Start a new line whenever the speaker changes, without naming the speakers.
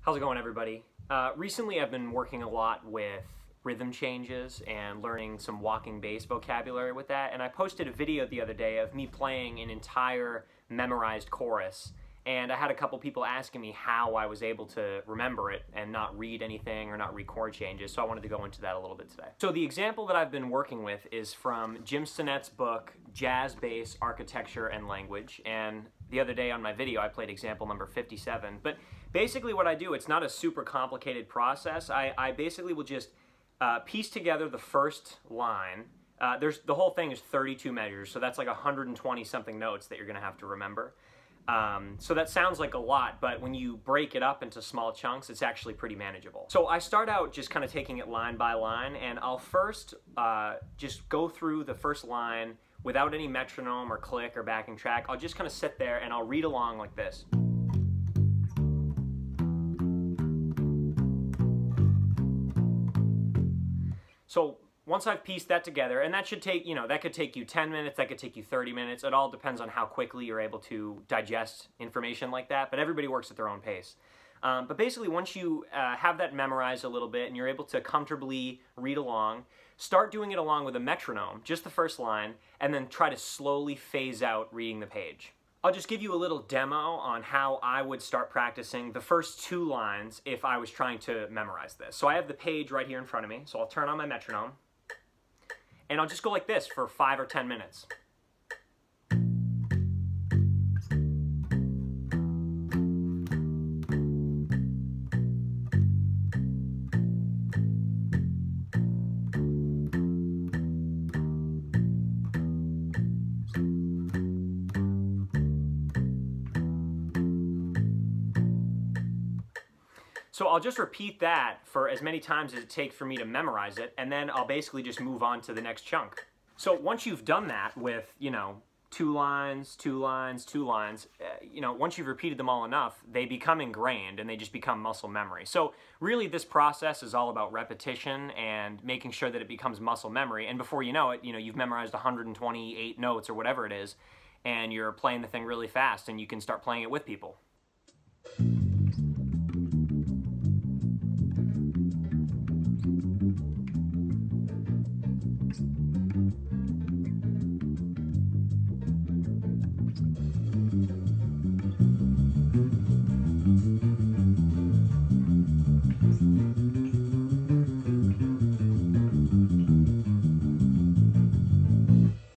How's it going, everybody? Recently I've been working a lot with rhythm changes and learning some walking bass vocabulary with that, and I posted a video the other day of me playing an entire memorized chorus, and I had a couple people asking me how I was able to remember it and not read anything or not read chord changes, so I wanted to go into that a little bit today. So the example that I've been working with is from Jim Sinette's book, Jazz Bass Architecture and Language, and the other day on my video I played example number 57. But basically what I do, it's not a super complicated process. I basically will just piece together the first line. The whole thing is 32 measures, so that's like 120 something notes that you're gonna have to remember. So that sounds like a lot, but when you break it up into small chunks, it's actually pretty manageable. So I start out just kind of taking it line by line, and I'll first just go through the first line without any metronome or click or backing track. I'll just kind of sit there and I'll read along like this. So once I've pieced that together, and that should take, that could take you 10 minutes, that could take you 30 minutes. It all depends on how quickly you're able to digest information like that, but everybody works at their own pace. But basically, once you have that memorized a little bit and you're able to comfortably read along, start doing it along with a metronome, just the first line, and then try to slowly phase out reading the page. I'll just give you a little demo on how I would start practicing the first two lines if I was trying to memorize this. So I have the page right here in front of me, so I'll turn on my metronome, and I'll just go like this for 5 or 10 minutes. So I'll just repeat that for as many times as it takes for me to memorize it, and then I'll basically just move on to the next chunk. So once you've done that with, 2 lines, 2 lines, 2 lines, once you've repeated them all enough, they become ingrained and they just become muscle memory. So really this process is all about repetition and making sure that it becomes muscle memory, and before you know it, you've memorized 128 notes or whatever it is, and you're playing the thing really fast and you can start playing it with people.